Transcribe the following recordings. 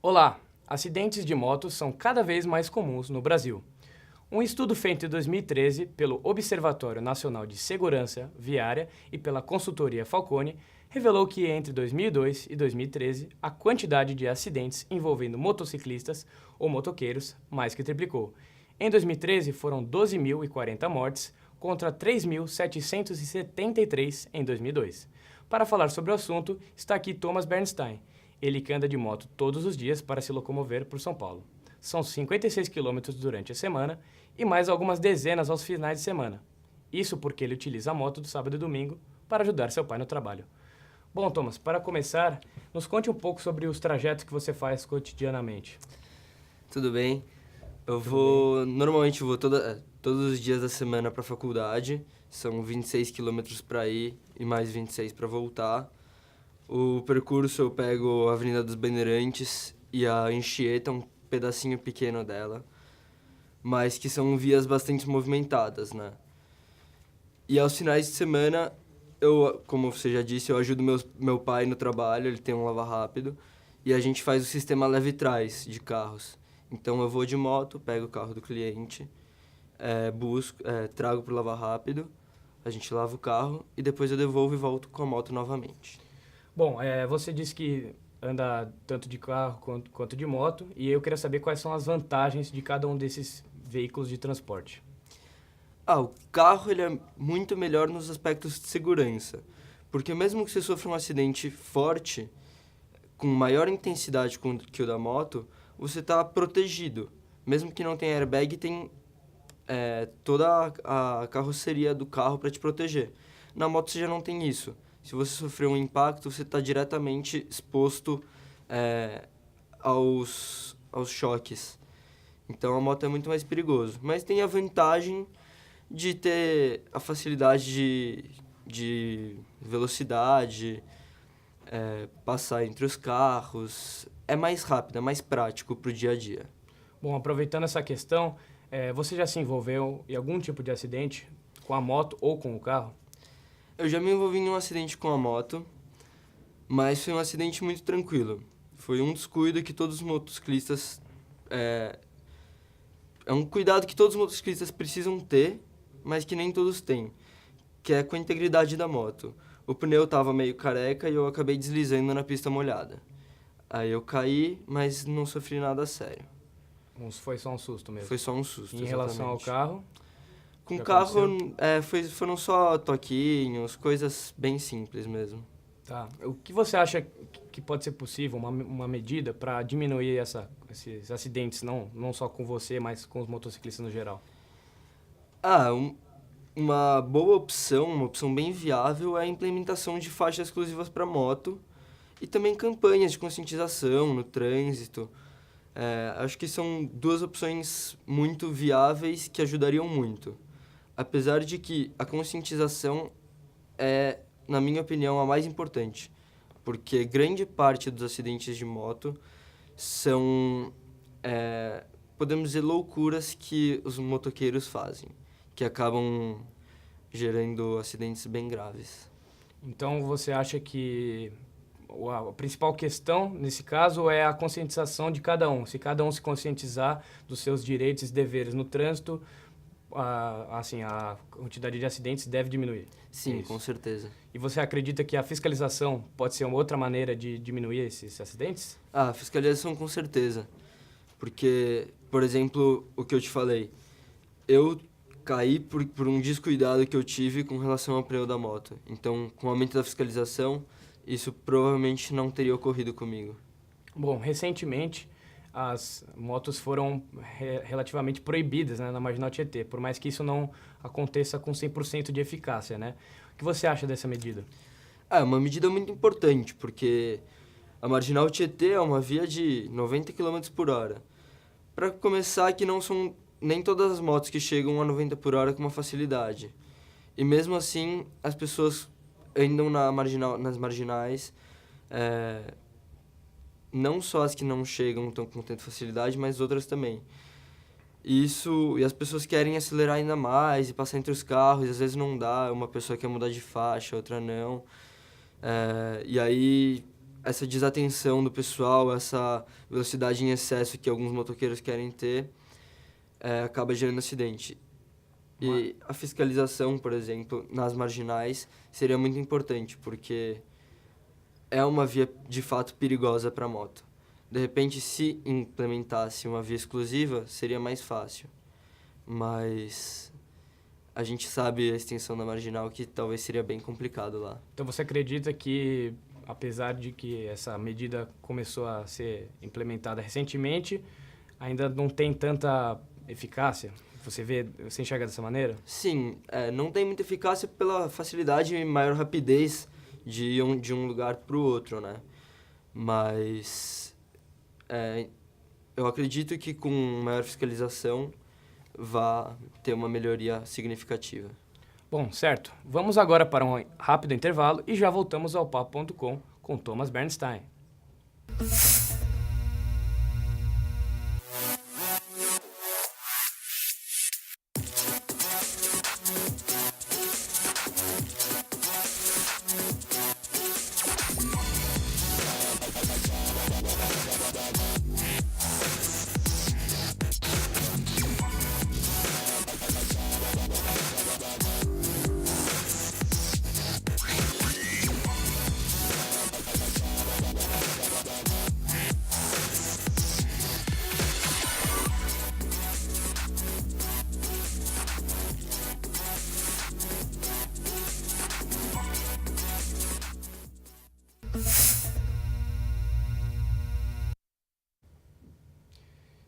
Olá! Acidentes de motos são cada vez mais comuns no Brasil. Um estudo feito em 2013 pelo Observatório Nacional de Segurança Viária e pela consultoria Falcone revelou que entre 2002 e 2013 a quantidade de acidentes envolvendo motociclistas ou motoqueiros mais que triplicou. Em 2013 foram 12.040 mortes contra 3.773 em 2002. Para falar sobre o assunto, está aqui Thomas Bernstein, ele que anda de moto todos os dias para se locomover por São Paulo. São 56 quilômetros durante a semana e mais algumas dezenas aos finais de semana. Isso porque ele utiliza a moto do sábado e domingo para ajudar seu pai no trabalho. Bom, Thomas, para começar, nos conte um pouco sobre os trajetos que você faz cotidianamente. Tudo bem? Normalmente eu vou todos os dias da semana para a faculdade. São 26 quilômetros para ir e mais 26 para voltar. O percurso eu pego a Avenida dos Bandeirantes e a Anchieta, um pedacinho pequeno dela, mas que são vias bastante movimentadas, né? E aos finais de semana, como você já disse, eu ajudo meu pai no trabalho, ele tem um lava-rápido, e a gente faz o sistema leve-trás de carros. Então eu vou de moto, pego o carro do cliente, trago para o lava-rápido, a gente lava o carro e depois eu devolvo e volto com a moto novamente. Bom, você disse que anda tanto de carro quanto de moto, e eu queria saber quais são as vantagens de cada um desses veículos de transporte. O carro ele é muito melhor nos aspectos de segurança, porque mesmo que você sofra um acidente forte, com maior intensidade que o da moto, você está protegido. Mesmo que não tenha airbag, tem toda a carroceria do carro para te proteger. Na moto você já não tem isso. Se você sofrer um impacto, você está diretamente exposto aos choques. Então a moto é muito mais perigoso. Mas tem a vantagem de ter a facilidade de velocidade, passar entre os carros. É mais rápido, é mais prático para o dia a dia. Bom, aproveitando essa questão, você já se envolveu em algum tipo de acidente com a moto ou com o carro? Eu já me envolvi em um acidente com a moto, mas foi um acidente muito tranquilo. Foi um descuido que todos os motociclistas... É um cuidado que todos os motociclistas precisam ter, mas que nem todos têm, que é com a integridade da moto. O pneu estava meio careca e eu acabei deslizando na pista molhada. Aí eu caí, mas não sofri nada sério. Foi só um susto mesmo? Foi só um susto, Em relação ao carro? Com o carro, foram só toquinhos, coisas bem simples mesmo. Tá. O que você acha que pode ser possível, uma medida para diminuir esses acidentes, não só com você, mas com os motociclistas no geral? Uma boa opção, uma opção bem viável é a implementação de faixas exclusivas para moto e também campanhas de conscientização no trânsito. Acho que são duas opções muito viáveis que ajudariam muito. Apesar de que a conscientização é, na minha opinião, a mais importante, porque grande parte dos acidentes de moto são, podemos dizer, loucuras que os motoqueiros fazem, que acabam gerando acidentes bem graves. Então você acha que a principal questão, nesse caso, é a conscientização de cada um. Se cada um se conscientizar dos seus direitos e deveres no trânsito, a quantidade de acidentes deve diminuir. Sim, com certeza. E você acredita que a fiscalização pode ser uma outra maneira de diminuir esses acidentes? A fiscalização com certeza. Porque, por exemplo, o que eu te falei, eu caí por um descuidado que eu tive com relação ao pneu da moto. Então, com o aumento da fiscalização, isso provavelmente não teria ocorrido comigo. Bom, recentemente as motos foram relativamente proibidas, né, na Marginal Tietê, por mais que isso não aconteça com 100% de eficácia, né? O que você acha dessa medida? É uma medida muito importante, porque a Marginal Tietê é uma via de 90 km por hora. Para começar, que não são nem todas as motos que chegam a 90 por hora com uma facilidade. E mesmo assim, as pessoas andam nas marginais, não só as que não chegam com tanta facilidade, mas outras também. E as pessoas querem acelerar ainda mais e passar entre os carros, e às vezes não dá, uma pessoa quer mudar de faixa, outra não. E aí essa desatenção do pessoal, essa velocidade em excesso que alguns motoqueiros querem ter, acaba gerando acidente. E a fiscalização, por exemplo, nas marginais, seria muito importante, porque é uma via de fato perigosa para a moto. De repente, se implementasse uma via exclusiva, seria mais fácil. Mas a gente sabe a extensão da marginal, que talvez seria bem complicado lá. Então você acredita que, apesar de que essa medida começou a ser implementada recentemente, ainda não tem tanta eficácia? Você enxerga dessa maneira? Sim, não tem muita eficácia pela facilidade e maior rapidez de ir de um lugar para o outro, né? Mas eu acredito que com maior fiscalização vai ter uma melhoria significativa. Bom, certo. Vamos agora para um rápido intervalo e já voltamos ao Papo.com com Thomas Bernstein.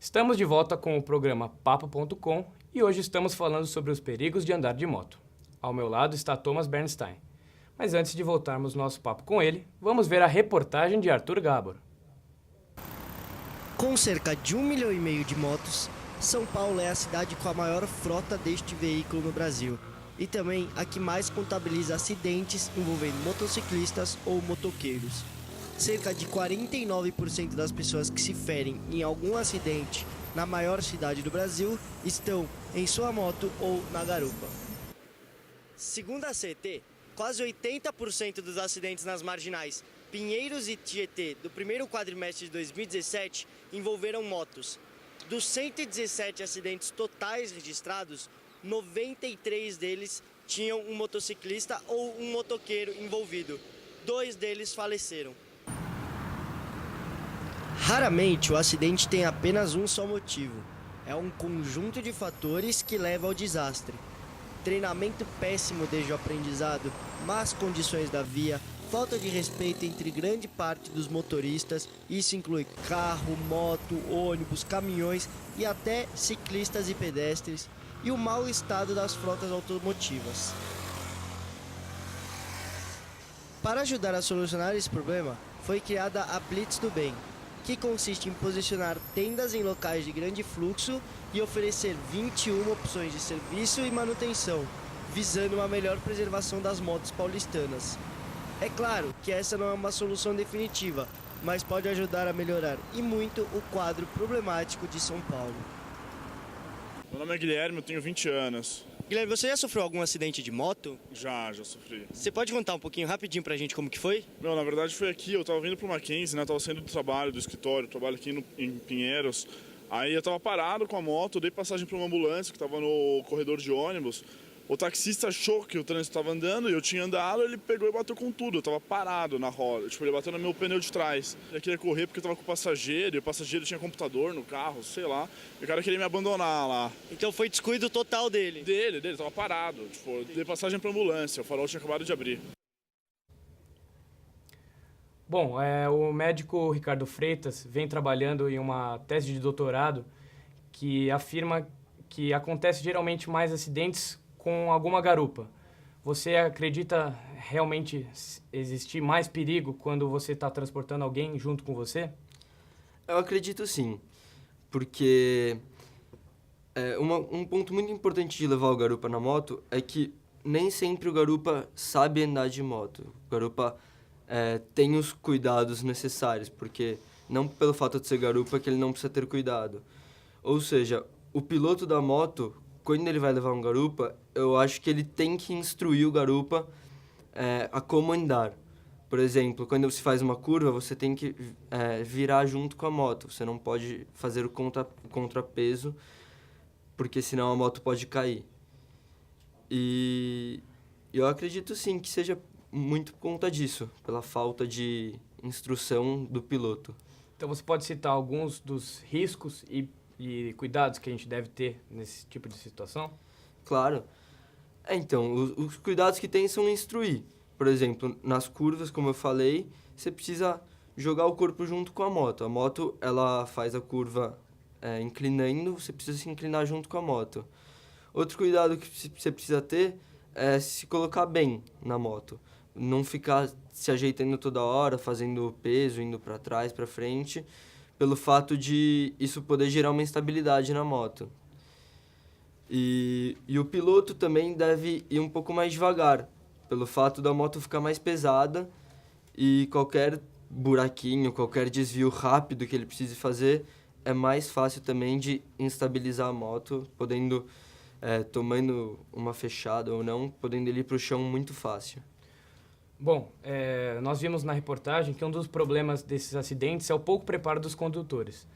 Estamos de volta com o programa Papo.com e hoje estamos falando sobre os perigos de andar de moto. Ao meu lado está Thomas Bernstein. Mas antes de voltarmos nosso papo com ele, vamos ver a reportagem de Arthur Gabor. Com cerca de 1,5 milhão de motos, São Paulo é a cidade com a maior frota deste veículo no Brasil e também a que mais contabiliza acidentes envolvendo motociclistas ou motoqueiros. Cerca de 49% das pessoas que se ferem em algum acidente na maior cidade do Brasil estão em sua moto ou na garupa. Segundo a CET, quase 80% dos acidentes nas marginais Pinheiros e Tietê do primeiro quadrimestre de 2017 envolveram motos. Dos 117 acidentes totais registrados, 93 deles tinham um motociclista ou um motoqueiro envolvido. 2 deles faleceram. Raramente o acidente tem apenas um só motivo. É um conjunto de fatores que leva ao desastre. Treinamento péssimo desde o aprendizado, más condições da via, falta de respeito entre grande parte dos motoristas, isso inclui carro, moto, ônibus, caminhões e até ciclistas e pedestres, e o mau estado das frotas automotivas. Para ajudar a solucionar esse problema, foi criada a Blitz do Bem, que consiste em posicionar tendas em locais de grande fluxo e oferecer 21 opções de serviço e manutenção, visando uma melhor preservação das motos paulistanas. É claro que essa não é uma solução definitiva, mas pode ajudar a melhorar e muito o quadro problemático de São Paulo. Meu nome é Guilherme, eu tenho 20 anos. Guilherme, você já sofreu algum acidente de moto? Já sofri. Você pode contar um pouquinho rapidinho pra gente como que foi? Meu, na verdade foi aqui, eu tava vindo pro Mackenzie, né? Tava saindo do trabalho, do escritório, trabalho aqui em Pinheiros. Aí eu tava parado com a moto, dei passagem pra uma ambulância que tava no corredor de ônibus. O taxista achou que o trânsito estava andando e eu tinha andado, ele pegou e bateu com tudo. Eu tava parado na roda, tipo, ele bateu no meu pneu de trás. Ele queria correr porque eu tava com o passageiro, e o passageiro tinha computador no carro, sei lá. E o cara queria me abandonar lá. Então foi descuido total dele? Dele, tava parado. Tipo, eu dei passagem pra ambulância, o farol tinha acabado de abrir. Bom, o médico Ricardo Freitas vem trabalhando em uma tese de doutorado que afirma que acontece geralmente mais acidentes com alguma garupa. Você acredita realmente existir mais perigo quando você está transportando alguém junto com você? Eu acredito sim, porque um ponto muito importante de levar o garupa na moto é que nem sempre o garupa sabe andar de moto. O garupa tem os cuidados necessários, porque não pelo fato de ser garupa que ele não precisa ter cuidado. Ou seja, o piloto da moto, quando ele vai levar um garupa, eu acho que ele tem que instruir o garupa a como andar. Por exemplo, quando você faz uma curva, você tem que virar junto com a moto. Você não pode fazer o contrapeso, porque senão a moto pode cair. E eu acredito sim que seja muito por conta disso, pela falta de instrução do piloto. Então você pode citar alguns dos riscos e cuidados que a gente deve ter nesse tipo de situação? Claro. Então, os cuidados que tem são instruir. Por exemplo, nas curvas, como eu falei, você precisa jogar o corpo junto com a moto. A moto, ela faz a curva inclinando, você precisa se inclinar junto com a moto. Outro cuidado que você precisa ter é se colocar bem na moto. Não ficar se ajeitando toda hora, fazendo peso, indo para trás, para frente, pelo fato de isso poder gerar uma instabilidade na moto. E o piloto também deve ir um pouco mais devagar, pelo fato da moto ficar mais pesada e qualquer buraquinho, qualquer desvio rápido que ele precise fazer, é mais fácil também de instabilizar a moto, podendo, tomando uma fechada ou não, podendo ele ir para o chão muito fácil. Bom, nós vimos na reportagem que um dos problemas desses acidentes é o pouco preparo dos condutores.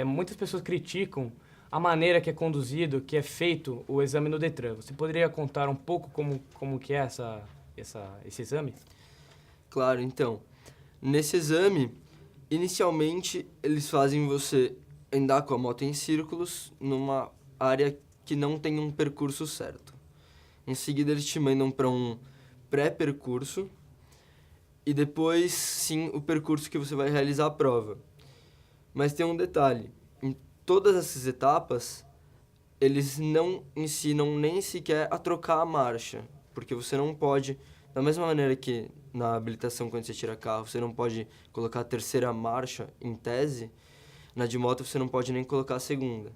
Muitas pessoas criticam a maneira que é conduzido, que é feito o exame no Detran. Você poderia contar um pouco como que é esse exame? Claro, então, nesse exame, inicialmente eles fazem você andar com a moto em círculos numa área que não tem um percurso certo. Em seguida, eles te mandam para um pré-percurso e depois, sim, o percurso que você vai realizar a prova. Mas tem um detalhe, em todas essas etapas, eles não ensinam nem sequer a trocar a marcha, porque você não pode, da mesma maneira que na habilitação quando você tira carro, você não pode colocar a terceira marcha em tese, na de moto você não pode nem colocar a segunda.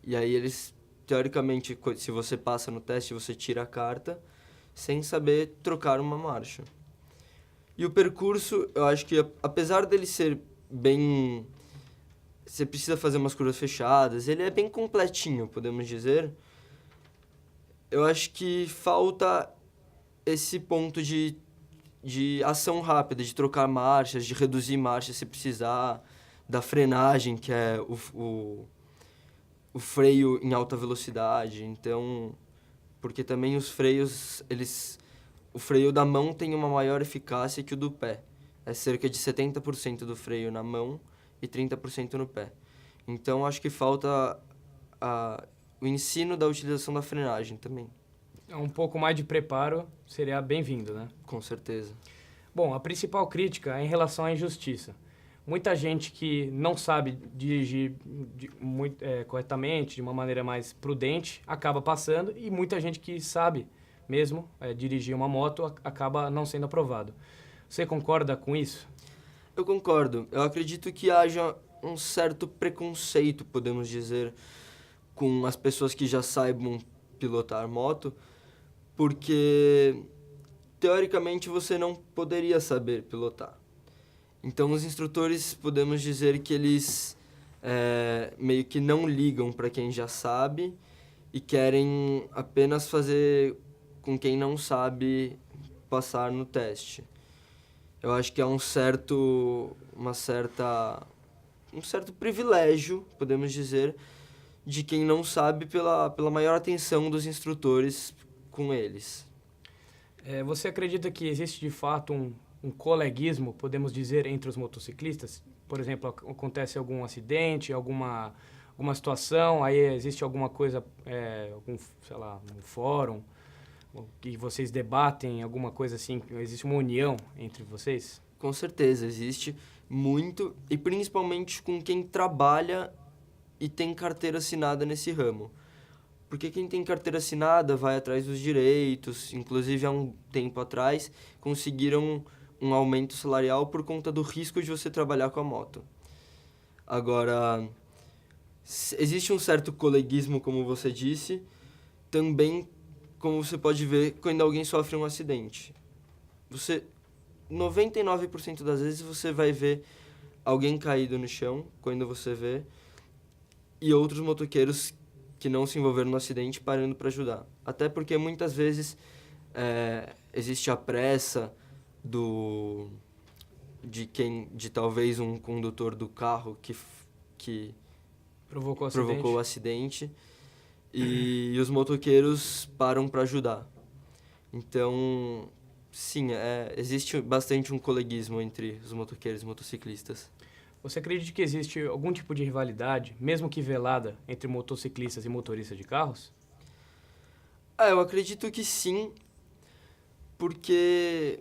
E aí eles, teoricamente, se você passa no teste, você tira a carta, sem saber trocar uma marcha. E o percurso, eu acho que apesar dele ser bem... Você precisa fazer umas curvas fechadas, ele é bem completinho, podemos dizer. Eu acho que falta esse ponto de ação rápida, de trocar marchas, de reduzir marchas se precisar, da frenagem, que é o freio em alta velocidade. Então... Porque também os freios, o freio da mão tem uma maior eficácia que o do pé. É cerca de 70% do freio na mão e 30% no pé. Então, acho que falta o ensino da utilização da frenagem também. Um pouco mais de preparo seria bem-vindo, né? Com certeza. Bom, a principal crítica é em relação à injustiça. Muita gente que não sabe dirigir corretamente, de uma maneira mais prudente, acaba passando, e muita gente que sabe mesmo dirigir uma moto acaba não sendo aprovado. Você concorda com isso? Eu concordo. Eu acredito que haja um certo preconceito, podemos dizer, com as pessoas que já saibam pilotar moto, porque, teoricamente, você não poderia saber pilotar. Então, os instrutores, podemos dizer que eles meio que não ligam para quem já sabe e querem apenas fazer com quem não sabe passar no teste. Eu acho que é um certo privilégio, podemos dizer, de quem não sabe pela maior atenção dos instrutores com eles. Você acredita que existe, de fato, um coleguismo, podemos dizer, entre os motociclistas? Por exemplo, acontece algum acidente, alguma situação, aí existe alguma coisa, um fórum, que vocês debatem, alguma coisa assim, existe uma união entre vocês? Com certeza, existe muito, e principalmente com quem trabalha e tem carteira assinada nesse ramo. Porque quem tem carteira assinada vai atrás dos direitos, inclusive há um tempo atrás conseguiram um aumento salarial por conta do risco de você trabalhar com a moto. Agora, existe um certo coleguismo, como você disse, também, como você pode ver, quando alguém sofre um acidente. 99% das vezes você vai ver alguém caído no chão, quando você vê, e outros motoqueiros que não se envolveram no acidente parando para ajudar. Até porque muitas vezes existe a pressa, de talvez um condutor do carro que provocou o acidente, e os motoqueiros param para ajudar. Então, sim, existe bastante um coleguismo entre os motoqueiros e motociclistas. Você acredita que existe algum tipo de rivalidade, mesmo que velada, entre motociclistas e motoristas de carros? Eu acredito que sim, porque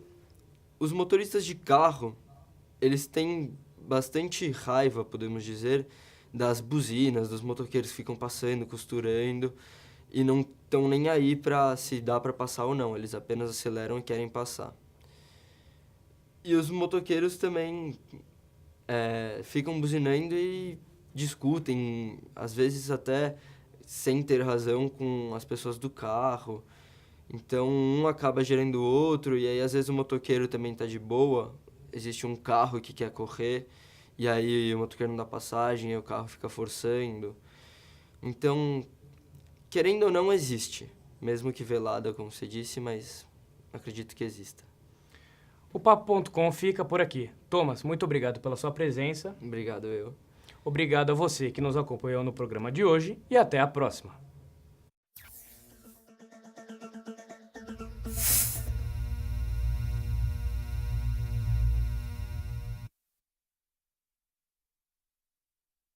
os motoristas de carro, eles têm bastante raiva, podemos dizer, das buzinas, dos motoqueiros que ficam passando, costurando, e não estão nem aí para se dá para passar ou não, eles apenas aceleram e querem passar. E os motoqueiros também ficam buzinando e discutem, às vezes até sem ter razão com as pessoas do carro. Então, um acaba gerando o outro, e aí às vezes o motoqueiro também tá de boa, existe um carro que quer correr, e aí o motoqueiro não dá passagem, e o carro fica forçando. Então, querendo ou não, existe, mesmo que velada, como você disse, mas acredito que exista. O Papo.com fica por aqui. Thomas, muito obrigado pela sua presença. Obrigado, eu. Obrigado a você que nos acompanhou no programa de hoje e até a próxima.